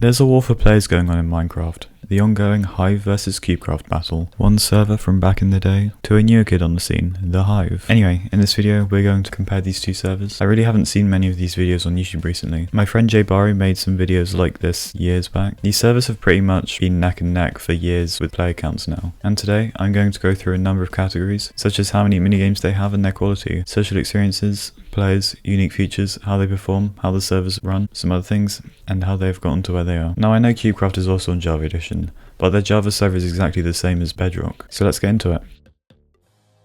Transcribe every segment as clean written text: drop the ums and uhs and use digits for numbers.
There's a war for players going on in Minecraft. The ongoing Hive vs CubeCraft battle. One server from back in the day to a newer kid on the scene, the Hive. Anyway, in this video we're going to compare these two servers. I really haven't seen many of these videos on YouTube recently. My friend Jay Barry made some videos like this years back. These servers have pretty much been neck and neck for years with player counts now. And today I'm going to go through a number of categories, such as how many minigames they have and their quality, social experiences, players, unique features, how they perform, how the servers run, some other things, and how they've gotten to where they are. Now I know CubeCraft is also on Java Edition, but their Java server is exactly the same as Bedrock, so let's get into it.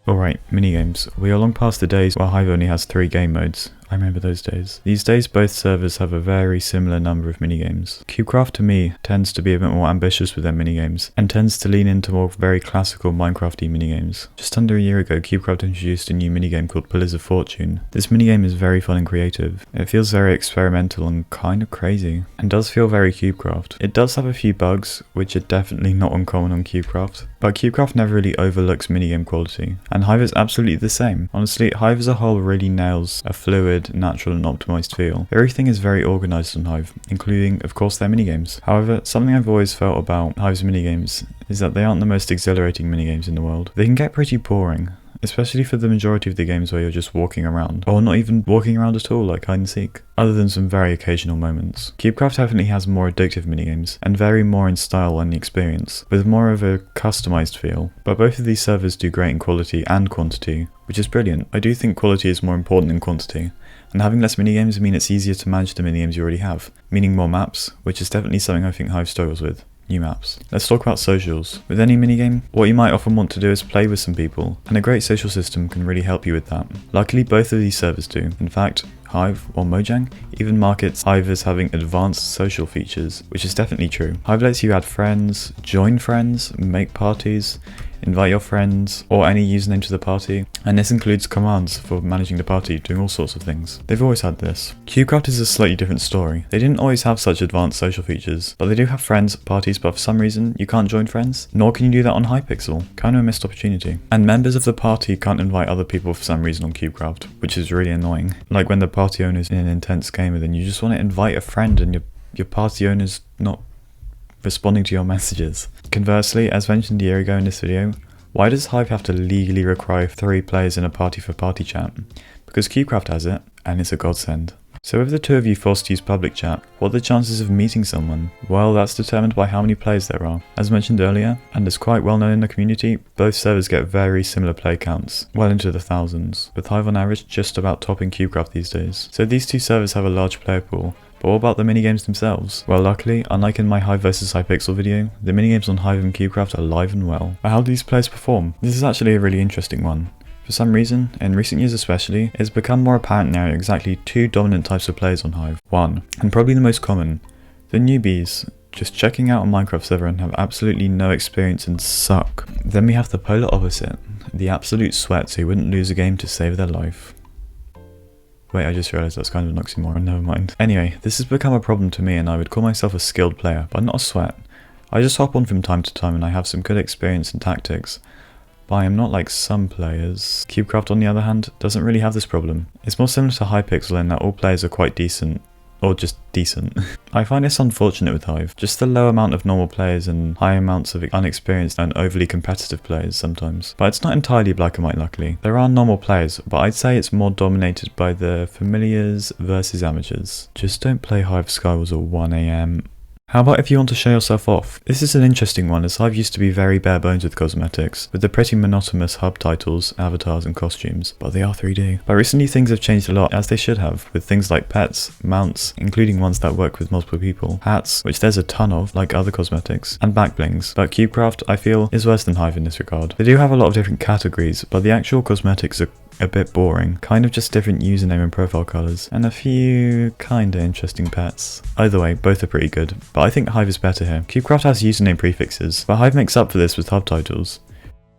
Alright, minigames. We are long past the days where Hive only has 3 game modes. I remember those days. These days both servers have a very similar number of minigames. CubeCraft to me tends to be a bit more ambitious with their minigames, and tends to lean into more very classical Minecrafty minigames. Just under a year ago, CubeCraft introduced a new minigame called Pillars of Fortune. This minigame is very fun and creative. It feels very experimental and kind of crazy, and does feel very CubeCraft. It does have a few bugs, which are definitely not uncommon on CubeCraft, but CubeCraft never really overlooks minigame quality, and Hive is absolutely the same. Honestly, Hive as a whole really nails a fluid, natural and optimized feel. Everything is very organized on Hive, including of course their minigames. However, something I've always felt about Hive's minigames is that they aren't the most exhilarating minigames in the world. They can get pretty boring, especially for the majority of the games where you're just walking around, or not even walking around at all like hide and seek, other than some very occasional moments. CubeCraft definitely has more addictive minigames, and vary more in style and experience, with more of a customized feel, but both of these servers do great in quality and quantity, which is brilliant. I do think quality is more important than quantity, and having less minigames mean it's easier to manage the minigames you already have, meaning more maps, which is definitely something I think Hive struggles with. New maps. Let's talk about socials. With any minigame, what you might often want to do is play with some people, and a great social system can really help you with that. Luckily both of these servers do. In fact, Hive, or Mojang, even markets Hive as having advanced social features, which is definitely true. Hive lets you add friends, join friends, make parties, invite your friends, or any username to the party, and this includes commands for managing the party, doing all sorts of things. They've always had this. CubeCraft is a slightly different story. They didn't always have such advanced social features, but they do have friends, parties, but for some reason you can't join friends, nor can you do that on Hypixel. Kind of a missed opportunity. And members of the party can't invite other people for some reason on CubeCraft, which is really annoying. Like when the party owner's in an intense game and then you just want to invite a friend and your party owner's not responding to your messages. Conversely, as mentioned a year ago in this video, why does Hive have to legally require 3 players in a party for party chat? Because CubeCraft has it, and it's a godsend. So if the 2 of you forced to use public chat, what are the chances of meeting someone? Well, that's determined by how many players there are. As mentioned earlier, and is quite well known in the community, both servers get very similar play counts, well into the thousands, with Hive on average just about topping CubeCraft these days. So these 2 servers have a large player pool. But what about the minigames themselves? Well, luckily, unlike in my Hive vs Hypixel video, the minigames on Hive and CubeCraft are live and well. But how do these players perform? This is actually a really interesting one. For some reason, in recent years especially, it's become more apparent now exactly 2 dominant types of players on Hive. One, and probably the most common, the newbies, just checking out a Minecraft server and have absolutely no experience and suck. Then we have the polar opposite, the absolute sweats who wouldn't lose a game to save their life. Wait, I just realised that's kind of an oxymoron, never mind. Anyway, this has become a problem to me and I would call myself a skilled player, but not a sweat. I just hop on from time to time and I have some good experience and tactics. But I am not like some players. CubeCraft on the other hand, doesn't really have this problem. It's more similar to Hypixel in that all players are quite decent. Or just decent. I find this unfortunate with Hive. Just the low amount of normal players and high amounts of unexperienced and overly competitive players sometimes. But it's not entirely black and white luckily. There are normal players, but I'd say it's more dominated by the familiars versus amateurs. Just don't play Hive Skywars at 1 AM. How about if you want to show yourself off? This is an interesting one as Hive used to be very bare bones with cosmetics, with the pretty monotonous hub titles, avatars and costumes, but they are 3D. But recently things have changed a lot, as they should have, with things like pets, mounts, including ones that work with multiple people, hats, which there's a ton of, like other cosmetics, and backblings. But CubeCraft, I feel, is worse than Hive in this regard. They do have a lot of different categories, but the actual cosmetics are a bit boring, kind of just different username and profile colours, and a few kinda interesting pets. Either way, both are pretty good, but I think Hive is better here. CubeCraft has username prefixes, but Hive makes up for this with hub titles.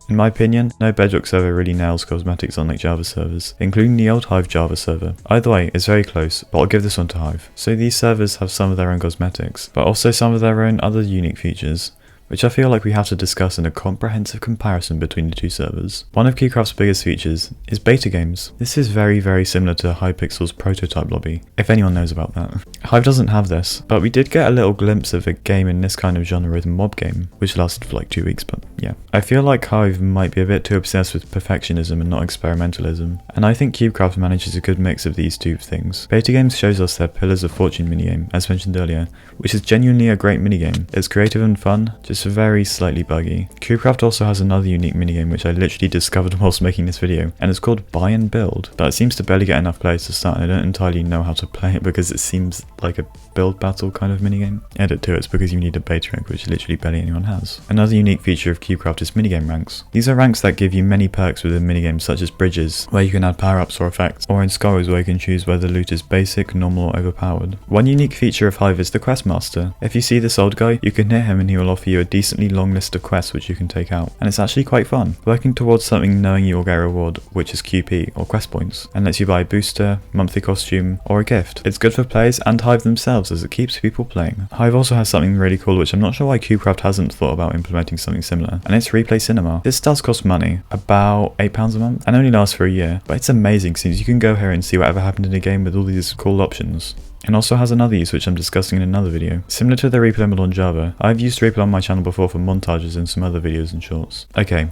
In my opinion, no Bedrock server really nails cosmetics unlike Java servers, including the old Hive Java server. Either way, it's very close, but I'll give this one to Hive. So these servers have some of their own cosmetics, but also some of their own other unique features. which I feel like we have to discuss in a comprehensive comparison between the two servers. One of CubeCraft's biggest features is beta games. This is very similar to Hypixel's prototype lobby, if anyone knows about that. Hive doesn't have this, but we did get a little glimpse of a game in this kind of genre with Mob Game, which lasted for like 2 weeks, but yeah. I feel like Hive might be a bit too obsessed with perfectionism and not experimentalism, and I think CubeCraft manages a good mix of these two things. Beta games shows us their Pillars of Fortune minigame, as mentioned earlier, which is genuinely a great minigame. It's creative and fun, just very slightly buggy. CubeCraft also has another unique minigame which I literally discovered whilst making this video, and it's called Buy and Build, but it seems to barely get enough players to start, and I don't entirely know how to play it because it seems like a build battle kind of minigame. Edit 2, it's because you need a beta rank, which literally barely anyone has. Another unique feature of CubeCraft is minigame ranks. These are ranks that give you many perks within minigames such as bridges, where you can add power-ups or effects, or in Skyrise where you can choose whether loot is basic, normal or overpowered. One unique feature of Hive is the Questmaster. If you see this old guy, you can hit him and he will offer you a decently long list of quests which you can take out, and it's actually quite fun, working towards something knowing you will get a reward, which is QP or quest points, and lets you buy a booster, monthly costume or a gift. It's good for players and Hive themselves as it keeps people playing. Hive also has something really cool which I'm not sure why CubeCraft hasn't thought about implementing something similar, and it's Replay Cinema. This does cost money, about £8 a month, and only lasts for a year, but it's amazing since you can go here and see whatever happened in a game with all these cool options. It also has another use which I'm discussing in another video. Similar to the replay model on Java, I've used replay on my channel before for montages and some other videos and shorts. Okay,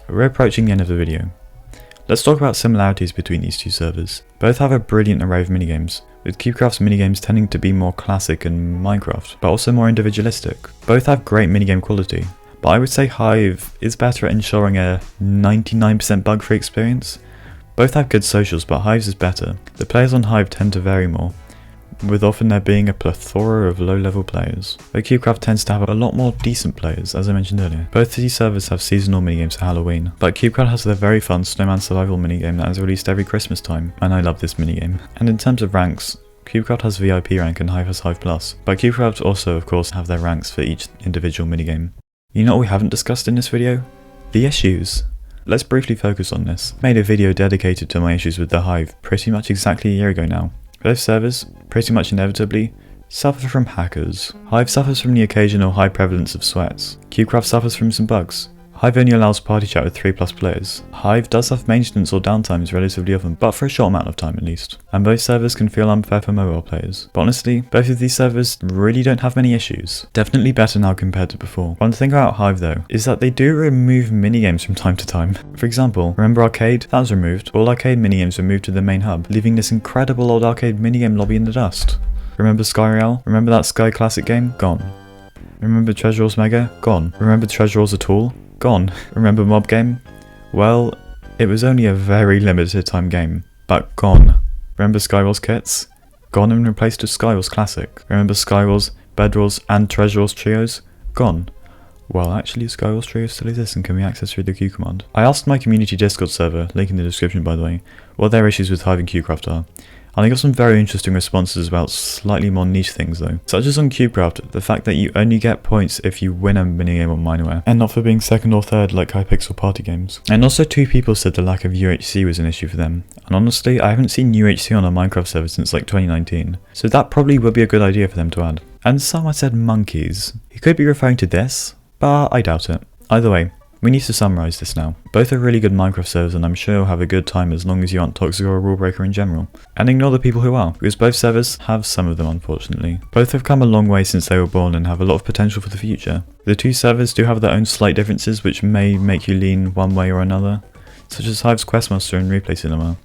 we're approaching the end of the video. Let's talk about similarities between these two servers. Both have a brilliant array of minigames, with CubeCraft's minigames tending to be more classic and Minecraft, but also more individualistic. Both have great minigame quality, but I would say Hive is better at ensuring a 99% bug-free experience. Both have good socials, but Hive's is better. The players on Hive tend to vary more, with often there being a plethora of low-level players, though CubeCraft tends to have a lot more decent players, as I mentioned earlier. Both of these servers have seasonal minigames for Halloween, but CubeCraft has their very fun Snowman Survival minigame that is released every Christmas time, and I love this minigame. And in terms of ranks, CubeCraft has VIP rank and Hive has Hive Plus, but CubeCraft also of course have their ranks for each individual minigame. You know what we haven't discussed in this video? The issues. Let's briefly focus on this. I made a video dedicated to my issues with the Hive pretty much exactly a year ago now. Both servers, pretty much inevitably, suffer from hackers. Hive suffers from the occasional high prevalence of sweats. CubeCraft suffers from some bugs. Hive only allows party chat with 3+ players. Hive does have maintenance or downtimes relatively often, but for a short amount of time at least. And both servers can feel unfair for mobile players. But honestly, both of these servers really don't have many issues. Definitely better now compared to before. One thing about Hive though, is that they do remove minigames from time to time. For example, remember Arcade? That was removed. All arcade minigames were moved to the main hub, leaving this incredible old arcade minigame lobby in the dust. Remember Skyreal? Remember that Sky Classic game? Gone. Remember Treasure Wars Mega? Gone. Remember Treasure Wars at all? Gone. Remember Mob Game? Well, it was only a very limited time game, but gone. Remember Skywars Kits? Gone and replaced with Skywars Classic. Remember Skywars, Bedwars and Treasure Wars Trios? Gone. Well, actually Skywars Trios still exists and can be accessed through the Q command. I asked my community Discord server, link in the description by the way, what their issues with Hive and CubeCraft are. And I got some very interesting responses about slightly more niche things though, such as on CubeCraft, the fact that you only get points if you win a minigame on Mineware, and not for being second or third like Hypixel party games. And also 2 people said the lack of UHC was an issue for them, and honestly I haven't seen UHC on a Minecraft server since like 2019, so that probably would be a good idea for them to add. And someone said monkeys. He could be referring to this, but I doubt it. Either way, we need to summarise this now. Both are really good Minecraft servers and I'm sure you'll have a good time as long as you aren't toxic or a rule breaker in general. And ignore the people who are, because both servers have some of them unfortunately. Both have come a long way since they were born and have a lot of potential for the future. The 2 servers do have their own slight differences which may make you lean one way or another, such as Hive's Questmaster and Replay Cinema,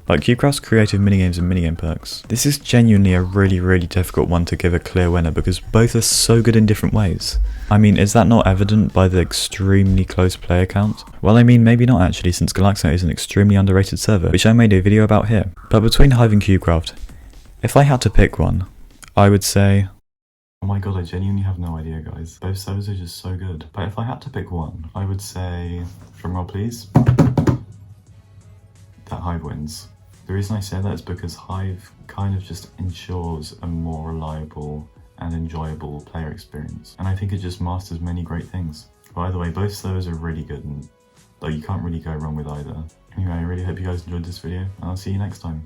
like CubeCraft's creative minigames and minigame perks. This is genuinely a really difficult one to give a clear winner because both are so good in different ways. I mean, is that not evident by the extremely close player count? Well, I mean, maybe not actually, since Galaxo is an extremely underrated server, which I made a video about here. But between Hive and CubeCraft, if I had to pick one, I would say... Oh my god, I genuinely have no idea, guys. Both servers are just so good. But if I had to pick one, I would say... Drumroll please. That Hive wins. The reason I say that is because Hive kind of just ensures a more reliable and enjoyable player experience, and I think it just masters many great things. By the way, both servers are really good and like you can't really go wrong with either. Anyway, I really hope you guys enjoyed this video and I'll see you next time.